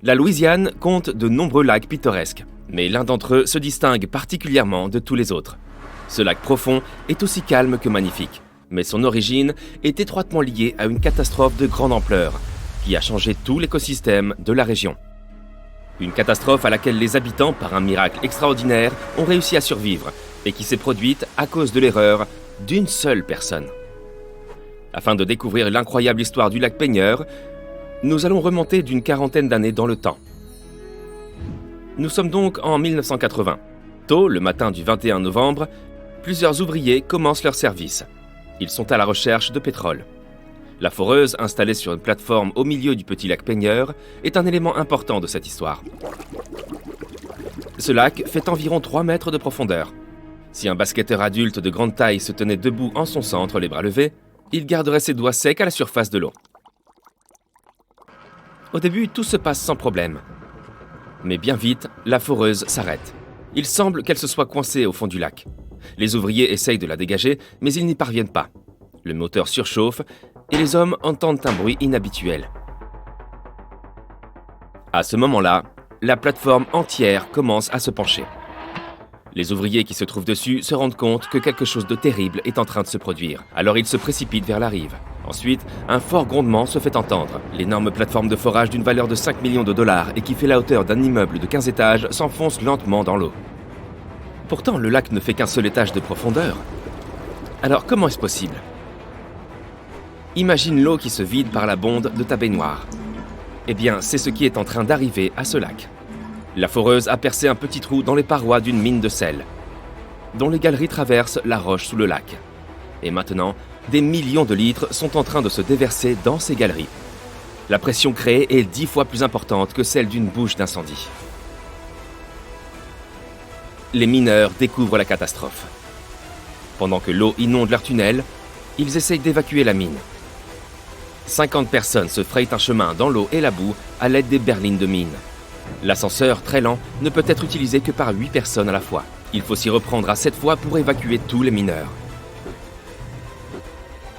La Louisiane compte de nombreux lacs pittoresques, mais l'un d'entre eux se distingue particulièrement de tous les autres. Ce lac profond est aussi calme que magnifique, mais son origine est étroitement liée à une catastrophe de grande ampleur qui a changé tout l'écosystème de la région. Une catastrophe à laquelle les habitants, par un miracle extraordinaire, ont réussi à survivre et qui s'est produite à cause de l'erreur d'une seule personne. Afin de découvrir l'incroyable histoire du lac Peigneur, nous allons remonter d'une quarantaine d'années dans le temps. Nous sommes donc en 1980. Tôt, le matin du 21 novembre, plusieurs ouvriers commencent leur service. Ils sont à la recherche de pétrole. La foreuse, installée sur une plateforme au milieu du petit lac Peigneur, est un élément important de cette histoire. Ce lac fait environ 3 mètres de profondeur. Si un basketteur adulte de grande taille se tenait debout en son centre, les bras levés, il garderait ses doigts secs à la surface de l'eau. Au début, tout se passe sans problème. Mais bien vite, la foreuse s'arrête. Il semble qu'elle se soit coincée au fond du lac. Les ouvriers essayent de la dégager, mais ils n'y parviennent pas. Le moteur surchauffe et les hommes entendent un bruit inhabituel. À ce moment-là, la plateforme entière commence à se pencher. Les ouvriers qui se trouvent dessus se rendent compte que quelque chose de terrible est en train de se produire. Alors ils se précipitent vers la rive. Ensuite, un fort grondement se fait entendre. L'énorme plateforme de forage d'une valeur de 5 millions de dollars et qui fait la hauteur d'un immeuble de 15 étages s'enfonce lentement dans l'eau. Pourtant, le lac ne fait qu'un seul étage de profondeur. Alors comment est-ce possible ? Imagine l'eau qui se vide par la bonde de ta baignoire. Eh bien, c'est ce qui est en train d'arriver à ce lac. La foreuse a percé un petit trou dans les parois d'une mine de sel, dont les galeries traversent la roche sous le lac. Et maintenant, des millions de litres sont en train de se déverser dans ces galeries. La pression créée est 10 fois plus importante que celle d'une bouche d'incendie. Les mineurs découvrent la catastrophe. Pendant que l'eau inonde leur tunnel, ils essayent d'évacuer la mine. 50 personnes se frayent un chemin dans l'eau et la boue à l'aide des berlines de mine. L'ascenseur, très lent, ne peut être utilisé que par 8 personnes à la fois. Il faut s'y reprendre à 7 fois pour évacuer tous les mineurs.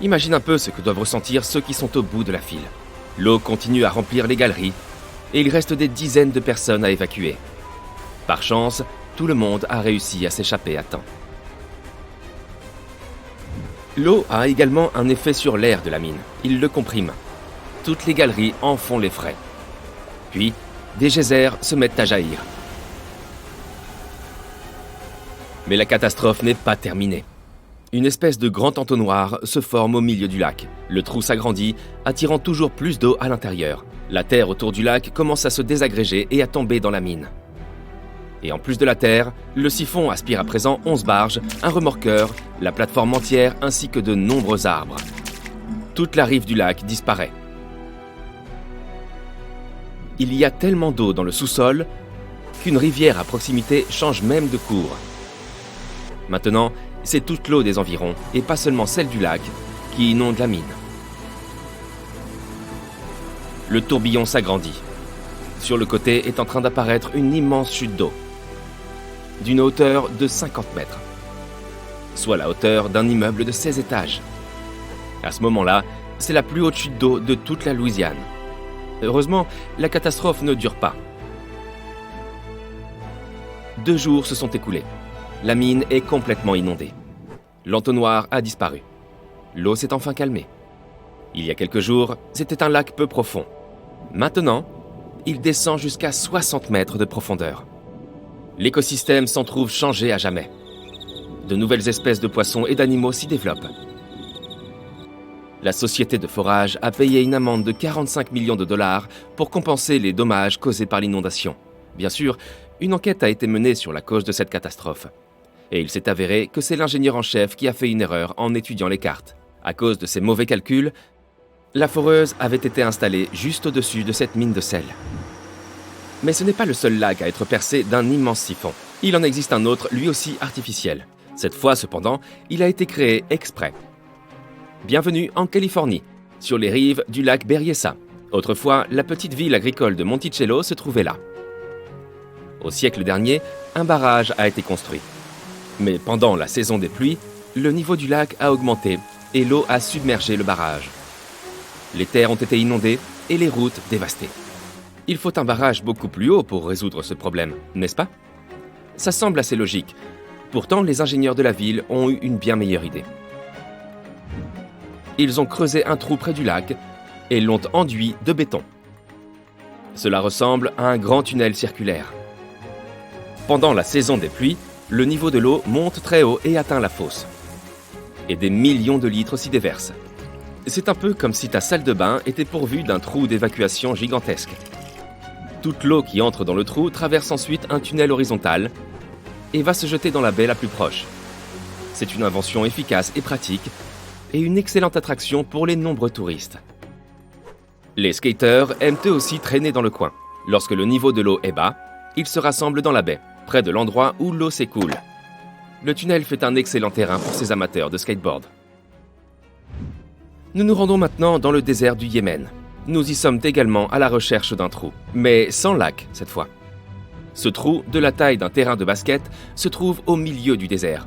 Imagine un peu ce que doivent ressentir ceux qui sont au bout de la file. L'eau continue à remplir les galeries et il reste des dizaines de personnes à évacuer. Par chance, tout le monde a réussi à s'échapper à temps. L'eau a également un effet sur l'air de la mine. Il le comprime. Toutes les galeries en font les frais. Puis, des geysers se mettent à jaillir. Mais la catastrophe n'est pas terminée. Une espèce de grand entonnoir se forme au milieu du lac. Le trou s'agrandit, attirant toujours plus d'eau à l'intérieur. La terre autour du lac commence à se désagréger et à tomber dans la mine. Et en plus de la terre, le siphon aspire à présent 11 barges, un remorqueur, la plateforme entière ainsi que de nombreux arbres. Toute la rive du lac disparaît. Il y a tellement d'eau dans le sous-sol qu'une rivière à proximité change même de cours. Maintenant, c'est toute l'eau des environs, et pas seulement celle du lac, qui inonde la mine. Le tourbillon s'agrandit. Sur le côté est en train d'apparaître une immense chute d'eau, d'une hauteur de 50 mètres, soit la hauteur d'un immeuble de 16 étages. À ce moment-là, c'est la plus haute chute d'eau de toute la Louisiane. Heureusement, la catastrophe ne dure pas. 2 jours se sont écoulés. La mine est complètement inondée. L'entonnoir a disparu. L'eau s'est enfin calmée. Il y a quelques jours, c'était un lac peu profond. Maintenant, il descend jusqu'à 60 mètres de profondeur. L'écosystème s'en trouve changé à jamais. De nouvelles espèces de poissons et d'animaux s'y développent. La société de forage a payé une amende de 45 millions de dollars pour compenser les dommages causés par l'inondation. Bien sûr, une enquête a été menée sur la cause de cette catastrophe. Et il s'est avéré que c'est l'ingénieur en chef qui a fait une erreur en étudiant les cartes. À cause de ses mauvais calculs, la foreuse avait été installée juste au-dessus de cette mine de sel. Mais ce n'est pas le seul lac à être percé d'un immense siphon. Il en existe un autre, lui aussi artificiel. Cette fois, cependant, il a été créé exprès. Bienvenue en Californie, sur les rives du lac Berryessa. Autrefois, la petite ville agricole de Monticello se trouvait là. Au siècle dernier, un barrage a été construit. Mais pendant la saison des pluies, le niveau du lac a augmenté et l'eau a submergé le barrage. Les terres ont été inondées et les routes dévastées. Il faut un barrage beaucoup plus haut pour résoudre ce problème, n'est-ce pas? Ça semble assez logique. Pourtant, les ingénieurs de la ville ont eu une bien meilleure idée. Ils ont creusé un trou près du lac et l'ont enduit de béton. Cela ressemble à un grand tunnel circulaire. Pendant la saison des pluies, le niveau de l'eau monte très haut et atteint la fosse. Et des millions de litres s'y déversent. C'est un peu comme si ta salle de bain était pourvue d'un trou d'évacuation gigantesque. Toute l'eau qui entre dans le trou traverse ensuite un tunnel horizontal et va se jeter dans la baie la plus proche. C'est une invention efficace et pratique et une excellente attraction pour les nombreux touristes. Les skateurs aiment eux aussi traîner dans le coin. Lorsque le niveau de l'eau est bas, ils se rassemblent dans la baie, près de l'endroit où l'eau s'écoule. Le tunnel fait un excellent terrain pour ces amateurs de skateboard. Nous nous rendons maintenant dans le désert du Yémen. Nous y sommes également à la recherche d'un trou, mais sans lac cette fois. Ce trou, de la taille d'un terrain de basket, se trouve au milieu du désert.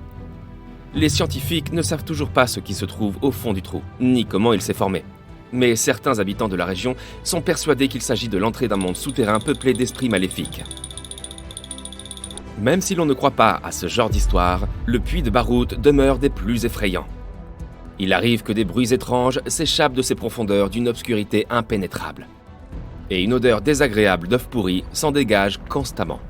Les scientifiques ne savent toujours pas ce qui se trouve au fond du trou, ni comment il s'est formé. Mais certains habitants de la région sont persuadés qu'il s'agit de l'entrée d'un monde souterrain peuplé d'esprits maléfiques. Même si l'on ne croit pas à ce genre d'histoire, le puits de Barout demeure des plus effrayants. Il arrive que des bruits étranges s'échappent de ces profondeurs d'une obscurité impénétrable. Et une odeur désagréable d'œufs pourris s'en dégage constamment.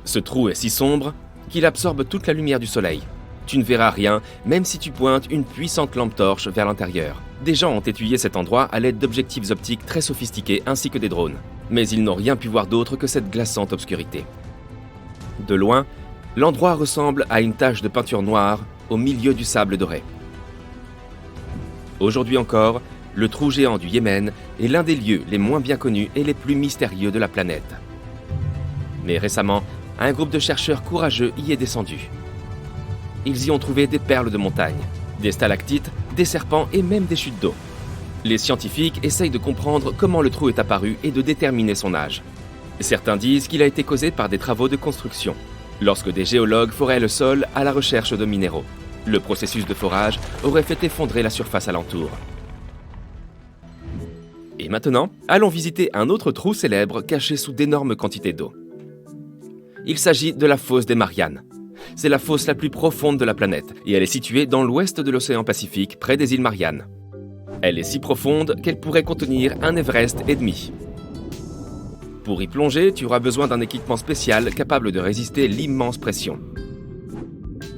Ce trou est si sombre qu'il absorbe toute la lumière du soleil. Tu ne verras rien, même si tu pointes une puissante lampe torche vers l'intérieur. Des gens ont étudié cet endroit à l'aide d'objectifs optiques très sophistiqués ainsi que des drones. Mais ils n'ont rien pu voir d'autre que cette glaçante obscurité. De loin, l'endroit ressemble à une tache de peinture noire au milieu du sable doré. Aujourd'hui encore, le trou géant du Yémen est l'un des lieux les moins bien connus et les plus mystérieux de la planète. Mais récemment, un groupe de chercheurs courageux y est descendu. Ils y ont trouvé des perles de montagne, des stalactites, des serpents et même des chutes d'eau. Les scientifiques essayent de comprendre comment le trou est apparu et de déterminer son âge. Certains disent qu'il a été causé par des travaux de construction, lorsque des géologues foraient le sol à la recherche de minéraux. Le processus de forage aurait fait effondrer la surface alentour. Et maintenant, allons visiter un autre trou célèbre caché sous d'énormes quantités d'eau. Il s'agit de la fosse des Mariannes. C'est la fosse la plus profonde de la planète et elle est située dans l'ouest de l'océan Pacifique, près des îles Mariannes. Elle est si profonde qu'elle pourrait contenir un Everest et demi. Pour y plonger, tu auras besoin d'un équipement spécial capable de résister l'immense pression.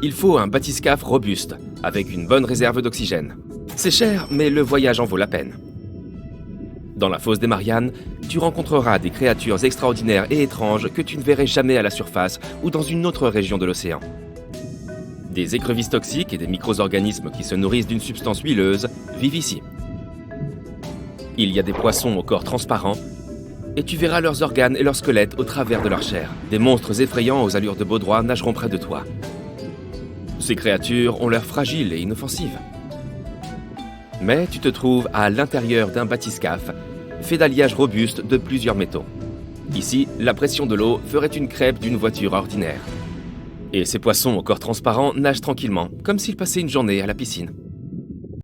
Il faut un bathyscaphe robuste, avec une bonne réserve d'oxygène. C'est cher, mais le voyage en vaut la peine. Dans la fosse des Mariannes, tu rencontreras des créatures extraordinaires et étranges que tu ne verrais jamais à la surface ou dans une autre région de l'océan. Des écrevisses toxiques et des micro-organismes qui se nourrissent d'une substance huileuse vivent ici. Il y a des poissons au corps transparent et tu verras leurs organes et leurs squelettes au travers de leur chair. Des monstres effrayants aux allures de baudroie nageront près de toi. Ces créatures ont l'air fragiles et inoffensives. Mais tu te trouves à l'intérieur d'un bathyscaphe fait d'alliage robuste de plusieurs métaux. Ici, la pression de l'eau ferait une crêpe d'une voiture ordinaire. Et ces poissons au corps transparent nagent tranquillement, comme s'ils passaient une journée à la piscine.